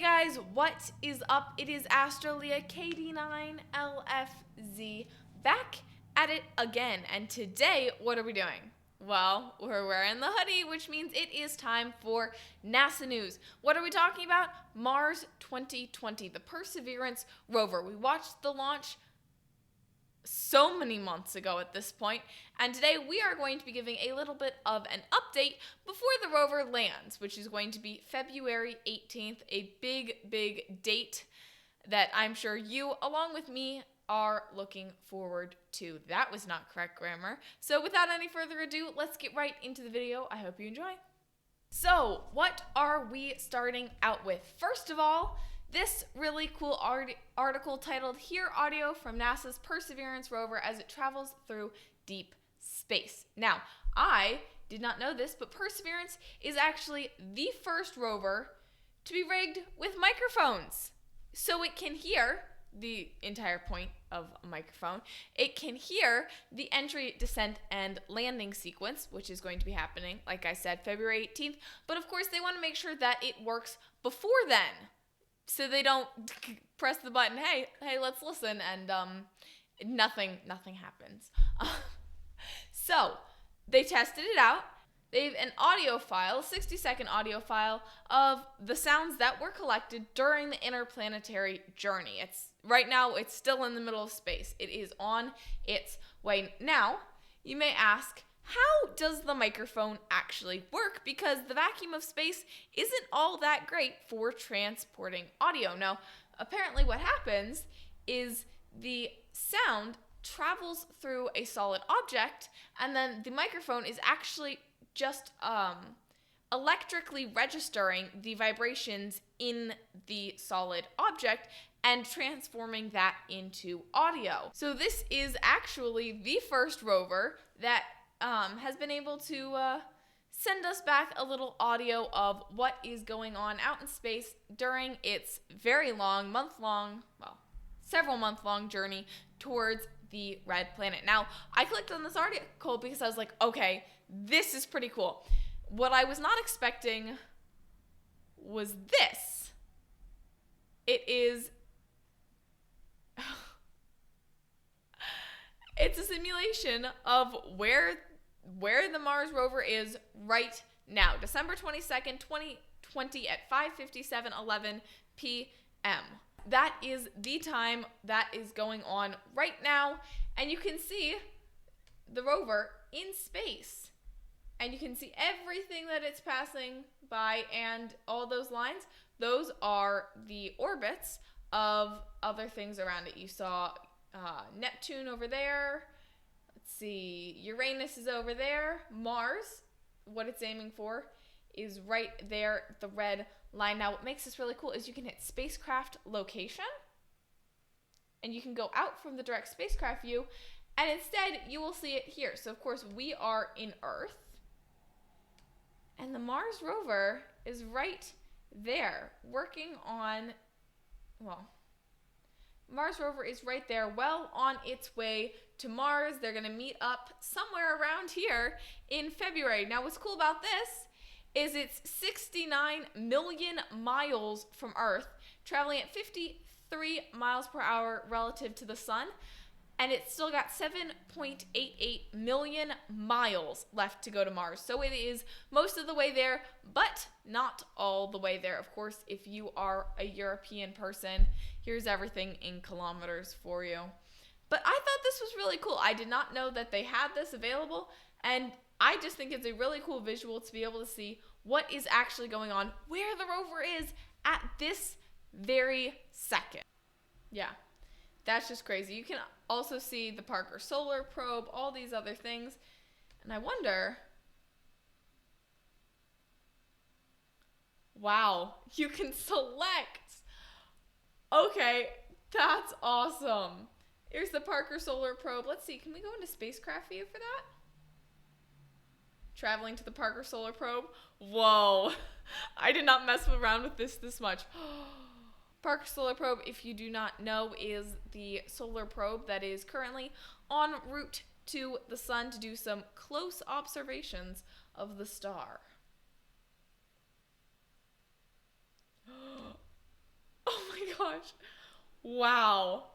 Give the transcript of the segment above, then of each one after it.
Guys, what is up? It is Astrolia KD9LFZ back at it again. And today, what are we doing? Well, we're wearing the hoodie, which means it is time for NASA news. What are we talking about? Mars 2020, the Perseverance rover. We watched the launch so many months ago at this point, and today we are going to be giving a little bit of an update before the rover lands, which is going to be February 18th, a big date that I'm sure you, along with me, are looking forward to. That was not correct grammar. So without any further ado, let's get right into the video. I hope you enjoy. So what are we starting out with? First of all, this really cool article titled "Hear Audio from NASA's Perseverance rover as it travels through deep space." Now, I did not know this, but Perseverance is actually the first rover to be rigged with microphones. So it can hear, the entire point of a microphone, it can hear the entry, descent, and landing sequence, which is going to be happening, like I said, February 18th. But of course, they want to make sure that it works before then, so they don't press the button, hey, let's listen, and nothing happens. So they tested it out. They have an audio file, a 60-second audio file of the sounds that were collected during the interplanetary journey. Right now, it's still in the middle of space. It is on its way. Now, you may ask, how does the microphone actually work? Because the vacuum of space isn't all that great for transporting audio. Now, apparently what happens is the sound travels through a solid object, and then the microphone is actually just electrically registering the vibrations in the solid object and transforming that into audio. So this is actually the first rover that has been able to send us back a little audio of what is going on out in space during its very long, several month-long journey towards the red planet. Now, I clicked on this article because I was like, okay, this is pretty cool. What I was not expecting was this. It's a simulation of where the Mars rover is right now, December 22nd, 2020 at 5:57:11 p.m. That is the time that is going on right now, and you can see the rover in space, and you can see everything that it's passing by, and all those lines, those are the orbits of other things around it. You saw Neptune over there. Let's see, Uranus is over there. Mars, what it's aiming for, is right there, the red line. Now, what makes this really cool is you can hit spacecraft location, and you can go out from the direct spacecraft view, and instead you will see it here. So, of course, we are in Earth, and the Mars rover is right there working on, Mars rover is right there, well on its way to Mars. They're going to meet up somewhere around here in February. Now, what's cool about this is it's 69 million miles from Earth, traveling at 53 miles per hour relative to the sun, and it's still got 7.88 million miles left to go to Mars. So it is most of the way there, but not all the way there. Of course, if you are a European person, here's everything in kilometers for you. But I thought this was really cool. I did not know that they had this available, and I just think it's a really cool visual to be able to see what is actually going on, where the rover is at this very second. Yeah, that's just crazy. You can also see the Parker Solar Probe, all these other things, and I wonder, wow, you can select. Okay, that's awesome. Here's the Parker Solar Probe. Let's see, can we go into spacecraft view for that? Traveling to the Parker Solar Probe. Whoa, I did not mess around with this much. Parker Solar Probe, if you do not know, is the solar probe that is currently en route to the sun to do some close observations of the star. gosh. Wow.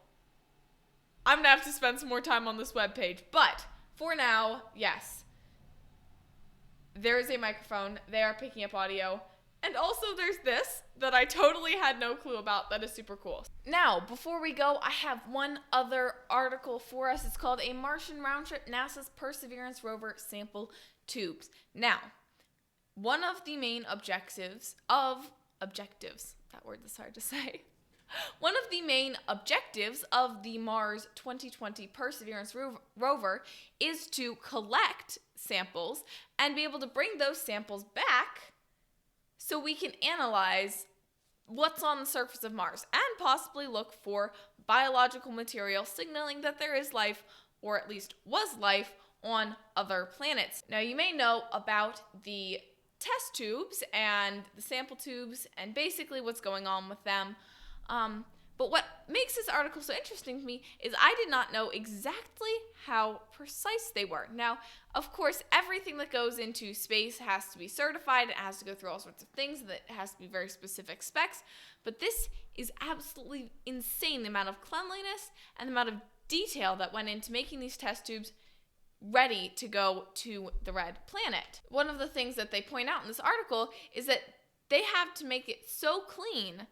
I'm gonna have to spend some more time on this webpage. But for now, yes. There is a microphone. They are picking up audio. And also there's this that I totally had no clue about that is super cool. Now, before we go, I have one other article for us. It's called A Martian Round Trip, NASA's Perseverance Rover Sample Tubes. Now, one of the main objectives, that word is hard to say. One of the main objectives of the Mars 2020 Perseverance rover is to collect samples and be able to bring those samples back so we can analyze what's on the surface of Mars and possibly look for biological material signaling that there is life, or at least was life, on other planets. Now, you may know about the test tubes and the sample tubes and basically what's going on with them. But what makes this article so interesting to me is I did not know exactly how precise they were. Now, of course, everything that goes into space has to be certified. It has to go through all sorts of things. That has to be very specific specs. But this is absolutely insane, the amount of cleanliness and the amount of detail that went into making these test tubes ready to go to the red planet. One of the things that they point out in this article is that they have to make it so clean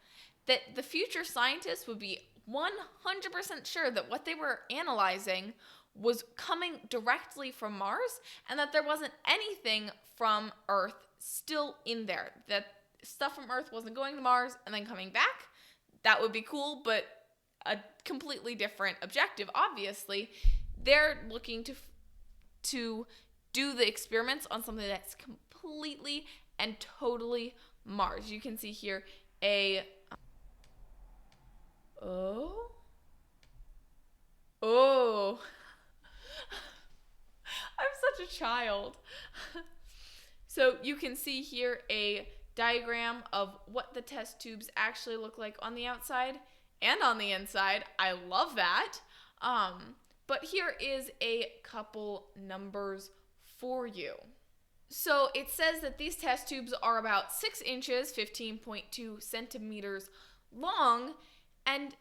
that the future scientists would be 100% sure that what they were analyzing was coming directly from Mars and that there wasn't anything from Earth still in there. That stuff from Earth wasn't going to Mars and then coming back. That would be cool, but a completely different objective, obviously. They're looking to do the experiments on something that's completely and totally Mars. You can see here Oh. I'm such a child. So you can see here a diagram of what the test tubes actually look like on the outside and on the inside. I love that. But here is a couple numbers for you. So it says that these test tubes are about 6 inches, 15.2 centimeters long, and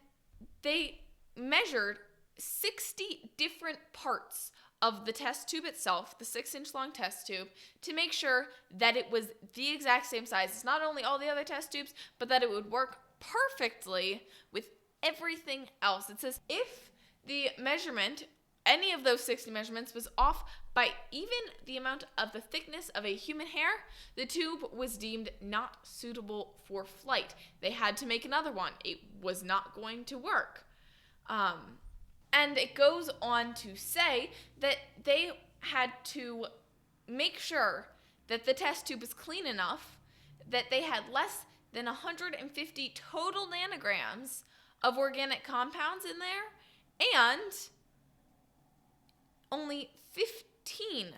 they measured 60 different parts of the test tube itself, the 6-inch long test tube, to make sure that it was the exact same size as not only all the other test tubes, but that it would work perfectly with everything else. It says if the measurement, any of those 60 measurements, was off by even the amount of the thickness of a human hair, the tube was deemed not suitable for flight. They had to make another one. It was not going to work. And it goes on to say that they had to make sure that the test tube was clean enough that they had less than 150 total nanograms of organic compounds in there and only 15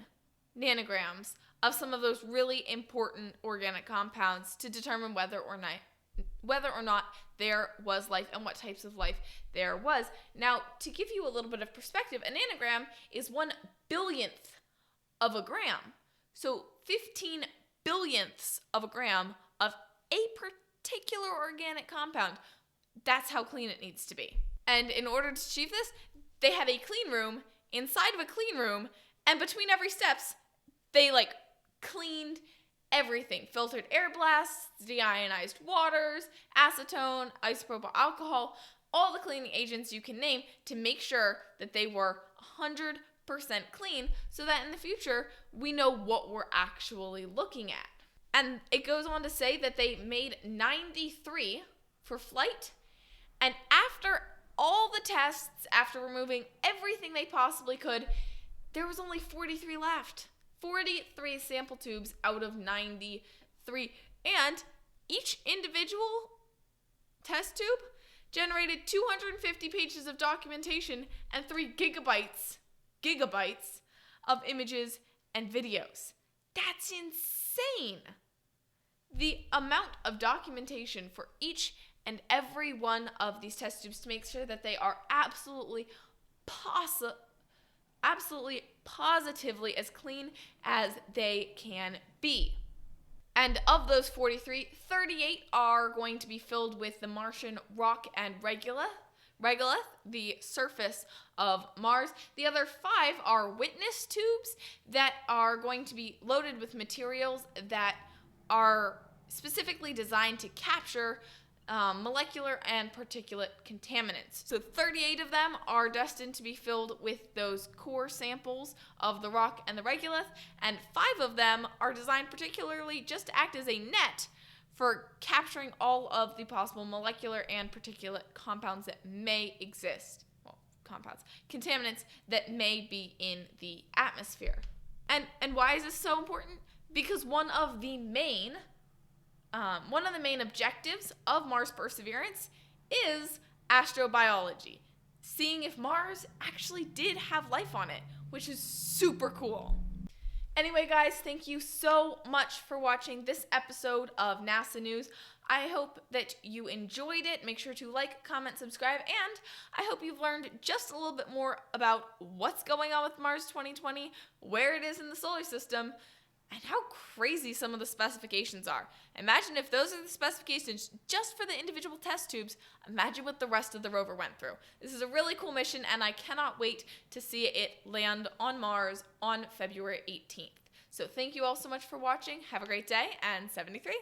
nanograms of some of those really important organic compounds to determine whether or not there was life and what types of life there was. Now, to give you a little bit of perspective, a nanogram is 1/billionth of a gram. So 15 billionths of a gram of a particular organic compound. That's how clean it needs to be. And in order to achieve this, they had a clean room inside of a clean room, and between every steps, they cleaned everything. Filtered air blasts, deionized waters, acetone, isopropyl alcohol, all the cleaning agents you can name to make sure that they were 100% clean so that in the future we know what we're actually looking at. And it goes on to say that they made 93 for flight, and after all the tests, after removing everything they possibly could, there was only 43 left. 43 sample tubes out of 93. And each individual test tube generated 250 pages of documentation and 3 gigabytes of images and videos. That's insane. The amount of documentation for each and every one of these test tubes to make sure that they are absolutely positively as clean as they can be. And of those 43, 38 are going to be filled with the Martian rock and regolith, the surface of Mars. The other 5 are witness tubes that are going to be loaded with materials that are specifically designed to capture molecular and particulate contaminants. So 38 of them are destined to be filled with those core samples of the rock and the regolith, and 5 of them are designed particularly just to act as a net for capturing all of the possible molecular and particulate compounds that may exist. Well, contaminants that may be in the atmosphere. And why is this so important? Because one of the main objectives of Mars Perseverance is astrobiology, seeing if Mars actually did have life on it, which is super cool. Anyway, guys, thank you so much for watching this episode of NASA News. I hope that you enjoyed it. Make sure to like, comment, subscribe, and I hope you've learned just a little bit more about what's going on with Mars 2020, where it is in the solar system, and how crazy some of the specifications are. Imagine if those are the specifications just for the individual test tubes. Imagine what the rest of the rover went through. This is a really cool mission, and I cannot wait to see it land on Mars on February 18th. So thank you all so much for watching. Have a great day, and 73.